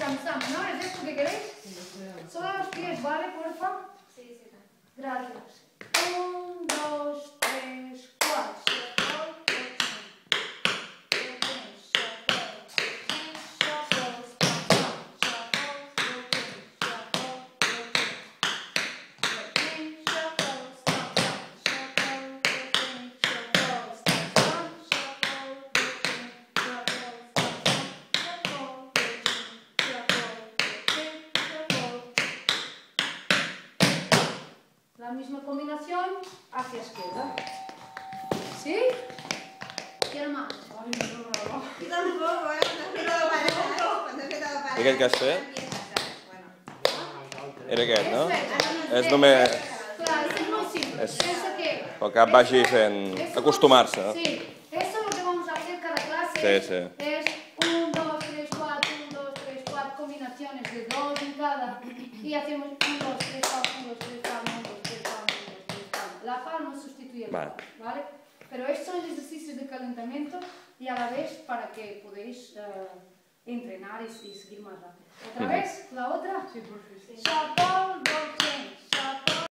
descansamos, ¿no? ¿Es esto que queréis? Solo los pies, ¿vale? Porfa. Sí, sí. Gracias. 1, 2, 3, 4. La misma combinación hacia izquierda. ¿Sí? ¿Quién más? Yo tampoco, cuando he empezado para... I aquest que has fet? Era aquest, no? Perfecto. És només... Claro, es muy simple. Es- Piensa que... El cap vagi fent... acostumar-se. Sí, eso es lo que vamos a hacer cada clase. Sí, sí. Es 1, 2, 3, 4, 1, 2, 3, 4 combinaciones de 2 en cada. Y hacemos 1, 2, 3, 4, 1, 2, 3, 4, 1, 2, 3, 4, 1, 2, 3, 4. La palma sustituye el Vale. cuerpo, ¿vale? Pero estos son ejercicios de calentamiento y a la vez para que podáis entrenar y seguir más rápido. ¿Otra vez? ¿La otra? Sí, por favor. Chapeau,